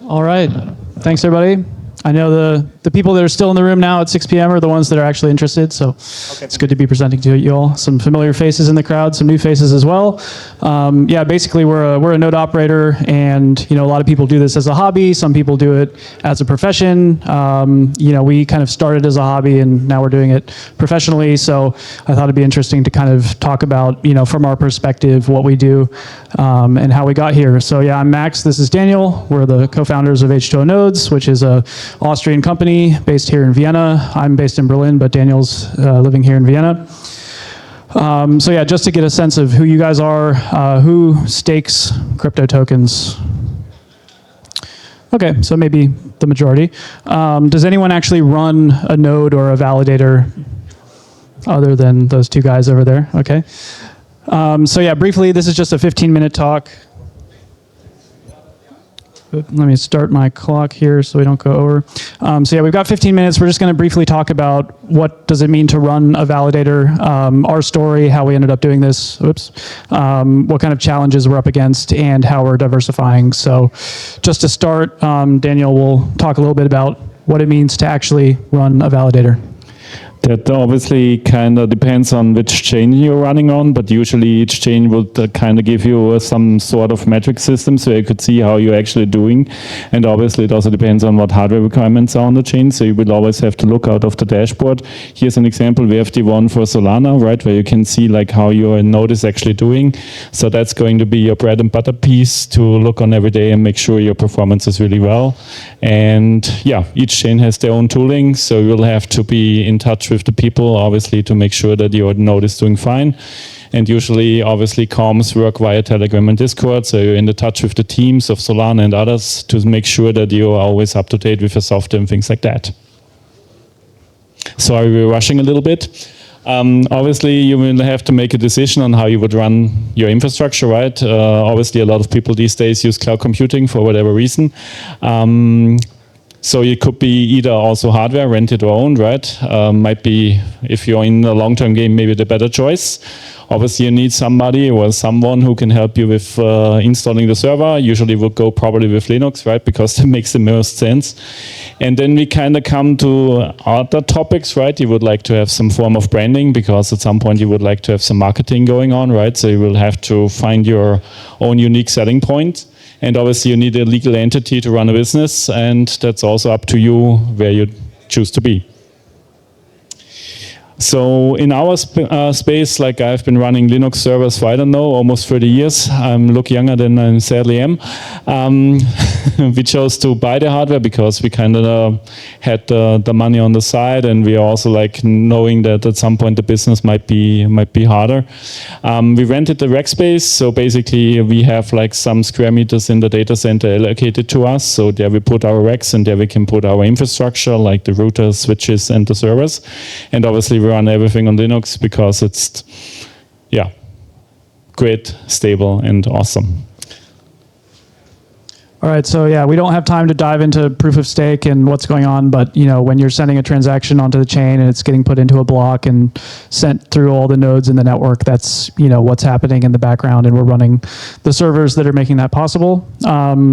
All right. Thanks, everybody. I know the people that are still in the room now at 6 p.m. are the ones that are actually interested, so it's good to be presenting to you all. Some familiar faces in the crowd, some new faces as well. Yeah, basically we're a node operator, and a lot of people do this as a hobby. Some people do it as a profession. We kind of started as a hobby, and now we're doing it professionally. So I thought it'd be interesting to kind of talk about from our perspective what we do and how we got here. So yeah, I'm Max. This is Daniel. We're the co-founders of H2O Nodes, which is a Austrian company based here in Vienna. I'm based in Berlin, but Daniel's living here in Vienna. So yeah, just to get a sense of who you guys are, who stakes crypto tokens? Okay, so maybe the majority. Does anyone actually run a node or a validator other than those two guys over there? Okay. So yeah, briefly, this is just a 15-minute talk. Let me start my clock here so we don't go over. So yeah, we've got 15 minutes. We're just going to briefly talk about what does it mean to run a validator, our story, how we ended up doing this, what kind of challenges we're up against, and how we're diversifying. So just to start, Daniel will talk a little bit about what it means to actually run a validator. That obviously kind of depends on which chain you're running on, but usually each chain would kind of give you some sort of metric system so you could see how you're actually doing. And obviously it also depends on what hardware requirements are on the chain, so you will always have to look out of the dashboard. Here's an example. We have the one for Solana, right, where you can see like how your node is actually doing. So that's going to be your bread and butter piece to look on every day and make sure your performance is really well. And yeah, each chain has their own tooling, so you'll have to be in touch with the people, obviously, to make sure that your node is doing fine. And usually, obviously, comms work via Telegram and Discord, so you're in the touch with the teams of Solana and others to make sure that you're always up to date with your software and things like that. Sorry, we're rushing a little bit. Obviously, you will have to make a decision on how you would run your infrastructure, right? Obviously, a lot of people these days use cloud computing for whatever reason. So it could be either also hardware, rented or owned, right? Might be, if you're in a long-term game, maybe the better choice. Obviously, you need somebody or someone who can help you with installing the server. Usually would go probably with Linux, right? Because that makes the most sense. And then we kind of come to other topics, right? You would like to have some form of branding because at some point you would like to have some marketing going on, right? So you will have to find your own unique selling point. And obviously you need a legal entity to run a business, and that's also up to you where you choose to be. So in our space, like I've been running Linux servers for, I don't know, almost 30 years. I look younger than I sadly am. We chose to buy the hardware because we kind of had the money on the side, and we are also like knowing that at some point the business might be harder. We rented the rack space, so basically we have like some square meters in the data center allocated to us. So there we put our racks, and there we can put our infrastructure like the routers, switches, and the servers. And obviously we run everything on Linux because it's, yeah, great, stable, and awesome. All right, so yeah, we don't have time to dive into proof of stake and what's going on, but when you're sending a transaction onto the chain and it's getting put into a block and sent through all the nodes in the network, that's what's happening in the background, and we're running the servers that are making that possible.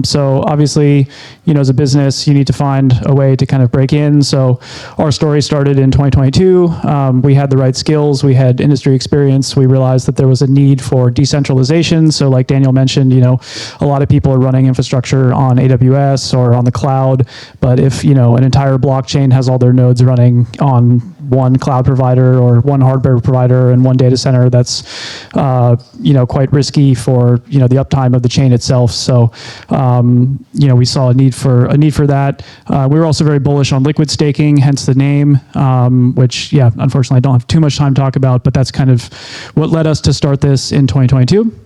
So obviously, as a business, you need to find a way to kind of break in. So our story started in 2022. We had the right skills, we had industry experience. We realized that there was a need for decentralization. So like Daniel mentioned, a lot of people are running infrastructure on AWS or on the cloud, but if an entire blockchain has all their nodes running on one cloud provider or one hardware provider and one data center, that's quite risky for the uptime of the chain itself. So we saw a need for that. We were also very bullish on liquid staking, hence the name, which unfortunately I don't have too much time to talk about, but that's kind of what led us to start this in 2022.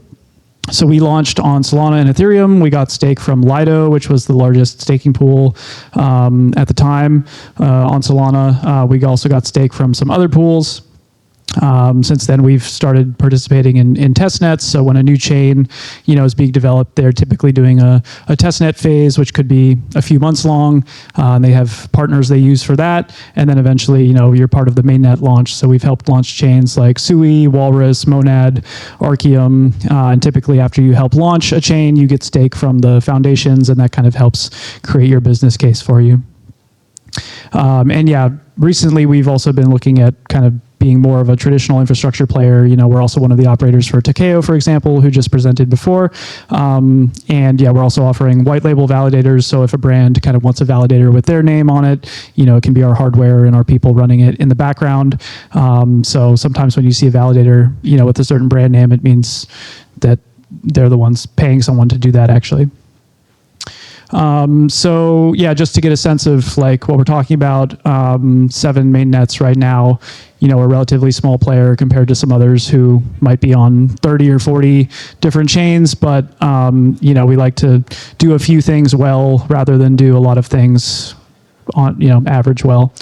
So we launched on Solana and Ethereum. We got stake from Lido, which was the largest staking pool at the time on Solana. We also got stake from some other pools. Since then, we've started participating in testnets. So when a new chain, is being developed, they're typically doing a testnet phase, which could be a few months long. And they have partners they use for that. And then eventually, you're part of the mainnet launch. So we've helped launch chains like Sui, Walrus, Monad, Archeum. And typically after you help launch a chain, you get stake from the foundations, and that kind of helps create your business case for you. And yeah, recently we've also been looking at kind of being more of a traditional infrastructure player. We're also one of the operators for Takeo, for example, who just presented before. And yeah, we're also offering white label validators. So if a brand kind of wants a validator with their name on it, it can be our hardware and our people running it in the background. So sometimes when you see a validator, with a certain brand name, it means that they're the ones paying someone to do that actually. So yeah, just to get a sense of like what we're talking about, 7 mainnets right now, a relatively small player compared to some others who might be on 30 or 40 different chains. But, we like to do a few things well rather than do a lot of things on, average well.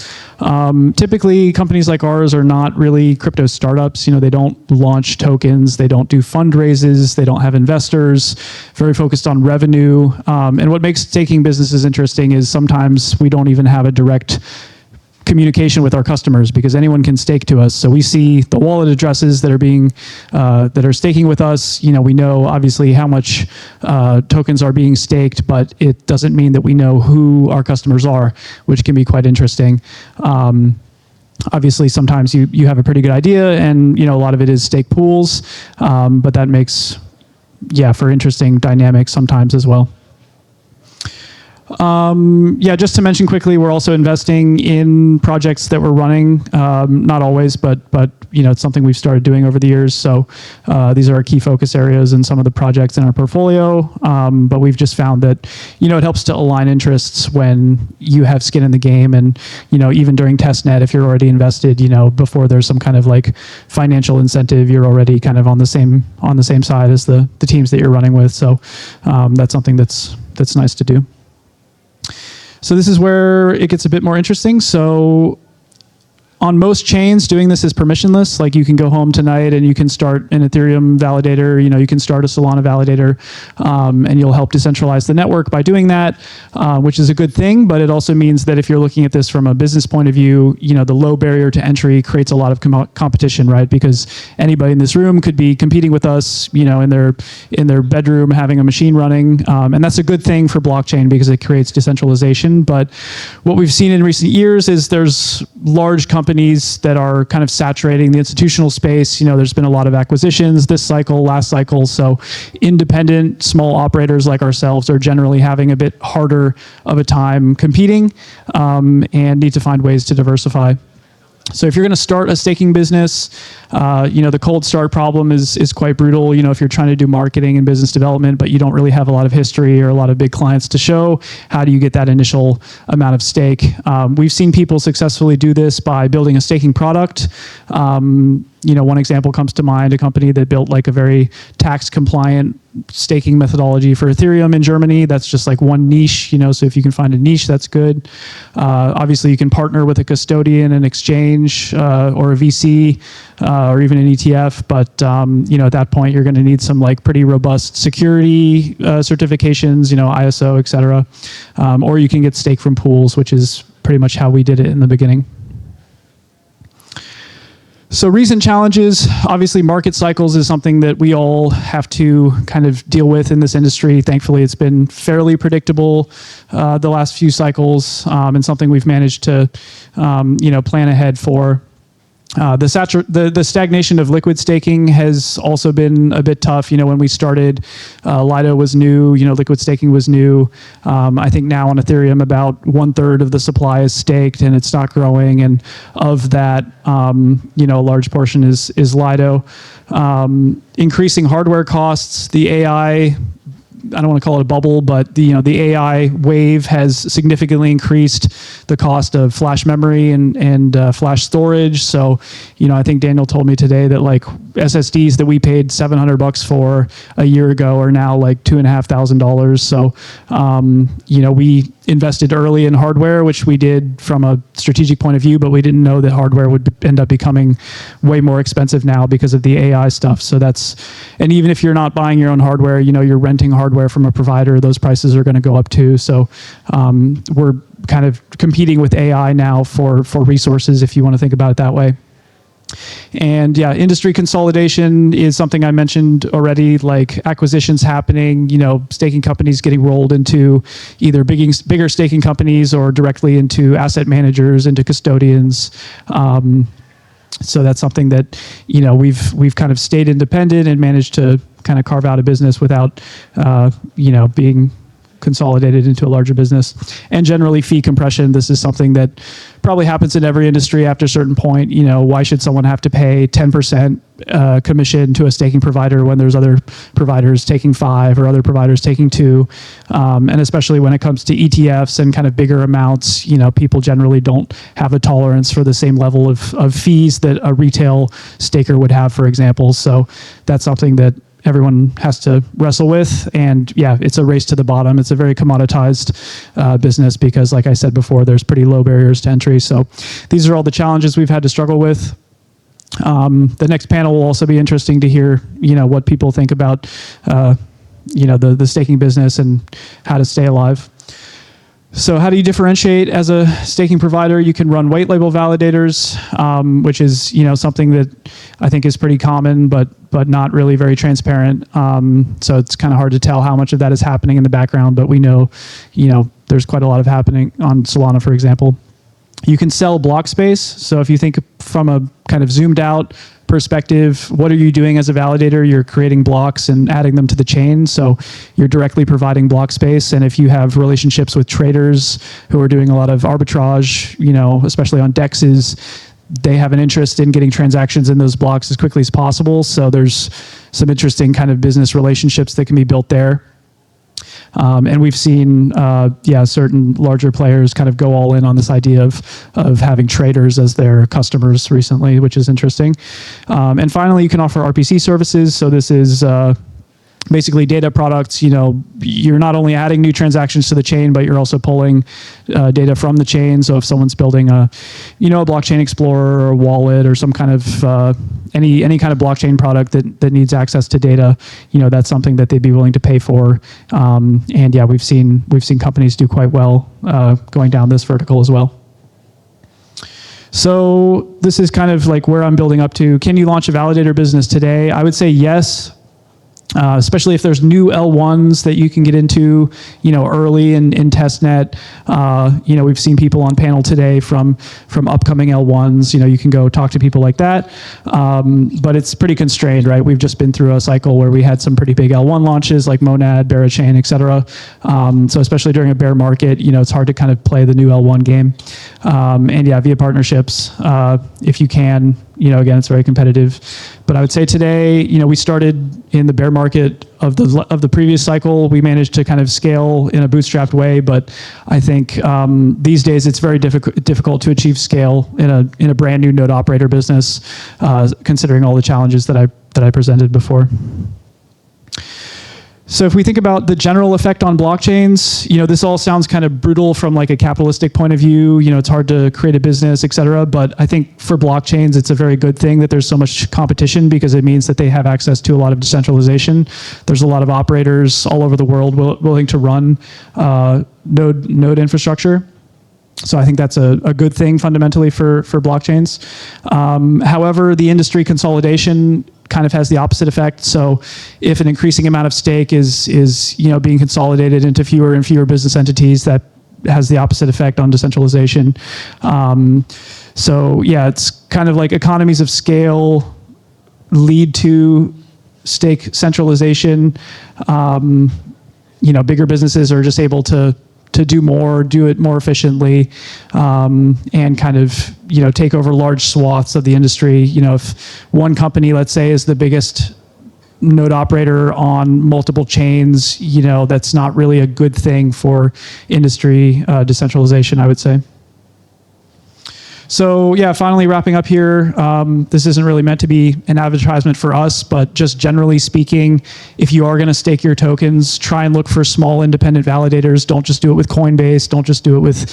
Typically, companies like ours are not really crypto startups. They don't launch tokens, they don't do fundraises, they don't have investors, very focused on revenue. And what makes staking businesses interesting is sometimes we don't even have a direct communication with our customers because anyone can stake to us. So we see the wallet addresses that are being that are staking with us. We know obviously how much tokens are being staked, but it doesn't mean that we know who our customers are, which can be quite interesting. Obviously, sometimes you have a pretty good idea, and a lot of it is stake pools, but that makes for interesting dynamics sometimes as well. Yeah, just to mention quickly, we're also investing in projects that we're running. Not always, but it's something we've started doing over the years. So these are our key focus areas in some of the projects in our portfolio. But we've just found that it helps to align interests when you have skin in the game, and even during testnet, if you're already invested, before there's some kind of like financial incentive, you're already kind of on the same side as the teams that you're running with. So that's something that's nice to do. So this is where it gets a bit more interesting. So on most chains, doing this is permissionless. Like you can go home tonight and you can start an Ethereum validator, you can start a Solana validator, and you'll help decentralize the network by doing that, which is a good thing. But it also means that if you're looking at this from a business point of view, the low barrier to entry creates a lot of competition, right? Because anybody in this room could be competing with us, in their bedroom having a machine running, and that's a good thing for blockchain because it creates decentralization. But what we've seen in recent years is there's large companies that are kind of saturating the institutional space. There's been a lot of acquisitions this cycle, last cycle. So independent small operators like ourselves are generally having a bit harder of a time competing, and need to find ways to diversify. So if you're going to start a staking business, the cold start problem is quite brutal. If you're trying to do marketing and business development, but you don't really have a lot of history or a lot of big clients to show, how do you get that initial amount of stake? We've seen people successfully do this by building a staking product. One example comes to mind, a company that built like a very tax compliant staking methodology for Ethereum in Germany. That's just like one niche, so if you can find a niche, that's good. Obviously you can partner with a custodian, an exchange, or a VC, or even an ETF. But, at that point you're going to need some like pretty robust security, certifications, ISO, et cetera. Or you can get stake from pools, which is pretty much how we did it in the beginning. So recent challenges, obviously market cycles is something that we all have to kind of deal with in this industry. Thankfully, it's been fairly predictable the last few cycles, and something we've managed to plan ahead for. The stagnation of liquid staking has also been a bit tough. When we started, Lido was new, liquid staking was new. I think now on Ethereum, about 1/3 of the supply is staked and it's not growing. And of that, a large portion is Lido. Increasing hardware costs, the AI I don't want to call it a bubble, but the AI wave has significantly increased the cost of flash memory and flash storage. So, I think Daniel told me today that like SSDs that we paid $700 for a year ago are now like $2,500. So, we invested early in hardware, which we did from a strategic point of view, but we didn't know that hardware would end up becoming way more expensive now because of the AI stuff. So and even if you're not buying your own hardware, you're renting hardware from a provider, those prices are going to go up too. So we're kind of competing with AI now for resources, if you want to think about it that way. And yeah, industry consolidation is something I mentioned already, like acquisitions happening, staking companies getting rolled into either bigger staking companies or directly into asset managers, into custodians. So that's something that, we've kind of stayed independent and managed to kind of carve out a business without, being consolidated into a larger business. And generally fee compression, this is something that probably happens in every industry after a certain point. Why should someone have to pay 10% commission to a staking provider when there's other providers taking 5 or other providers taking 2? And especially when it comes to ETFs and kind of bigger amounts, people generally don't have a tolerance for the same level of fees that a retail staker would have, for example. So that's something that everyone has to wrestle with. And yeah, it's a race to the bottom. It's a very commoditized business because, like I said before, there's pretty low barriers to entry. So these are all the challenges we've had to struggle with. The next panel will also be interesting to hear, what people think about, the staking business and how to stay alive. So how do you differentiate as a staking provider? You can run white label validators, which is something that I think is pretty common, but not really very transparent. So it's kind of hard to tell how much of that is happening in the background, but we know, there's quite a lot of happening on Solana, for example. You can sell block space. So if you think from a kind of zoomed out perspective, what are you doing as a validator? You're creating blocks and adding them to the chain. So you're directly providing block space. And if you have relationships with traders who are doing a lot of arbitrage, especially on DEXs, they have an interest in getting transactions in those blocks as quickly as possible. So there's some interesting kind of business relationships that can be built there. And we've seen, certain larger players kind of go all in on this idea of having traders as their customers recently, which is interesting. And finally, you can offer RPC services. So this is basically data products. You're not only adding new transactions to the chain, but you're also pulling data from the chain. So if someone's building a blockchain explorer or a wallet or some kind of any kind of blockchain product that needs access to data, that's something that they'd be willing to pay for. And yeah, we've seen companies do quite well going down this vertical as well. So this is kind of like where I'm building up to. Can you launch a validator business today? I would say yes. Especially if there's new L1s that you can get into, early in testnet. We've seen people on panel today from upcoming L1s. You can go talk to people like that. But it's pretty constrained, right? We've just been through a cycle where we had some pretty big L1 launches like Monad, Barachain, et cetera. So especially during a bear market, it's hard to kind of play the new L1 game. And yeah, via partnerships, if you can, again, it's very competitive. But I would say today, we started in the bear market of the previous cycle. We managed to kind of scale in a bootstrapped way, but I think these days it's very difficult to achieve scale in a brand new node operator business, considering all the challenges that I presented before. So if we think about the general effect on blockchains, this all sounds kind of brutal from like a capitalistic point of view. It's hard to create a business, et cetera. But I think for blockchains, it's a very good thing that there's so much competition because it means that they have access to a lot of decentralization. There's a lot of operators all over the world willing to run node infrastructure. So I think that's a good thing fundamentally for blockchains. However, the industry consolidation kind of has the opposite effect. So if an increasing amount of stake is being consolidated into fewer and fewer business entities, that has the opposite effect on decentralization. So yeah, it's kind of like economies of scale lead to stake centralization. Bigger businesses are just able to do it more efficiently, and kind of, take over large swaths of the industry. If one company, let's say, is the biggest node operator on multiple chains, that's not really a good thing for industry decentralization, I would say. So yeah, finally wrapping up here, this isn't really meant to be an advertisement for us, but just generally speaking, if you are going to stake your tokens, try and look for small independent validators. Don't just do it with Coinbase. Don't just do it with,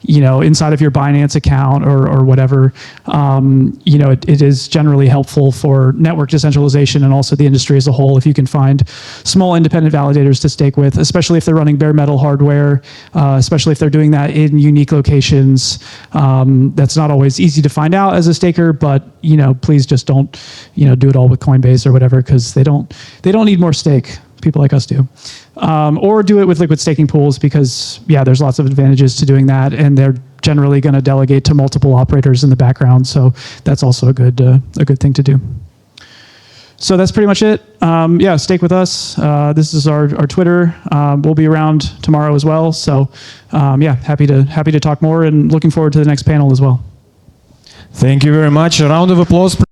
inside of your Binance account or whatever. It is generally helpful for network decentralization and also the industry as a whole if you can find small independent validators to stake with, especially if they're running bare metal hardware, especially if they're doing that in unique locations. That's not always easy to find out as a staker, but please just don't do it all with Coinbase or whatever, because they don't need more stake. People like us do, or do it with liquid staking pools, because there's lots of advantages to doing that, and they're generally going to delegate to multiple operators in the background, so that's also a good thing to do. So that's pretty much it. Stake with us. This is our Twitter. We'll be around tomorrow as well. So happy to talk more, and looking forward to the next panel as well. Thank you very much. A round of applause.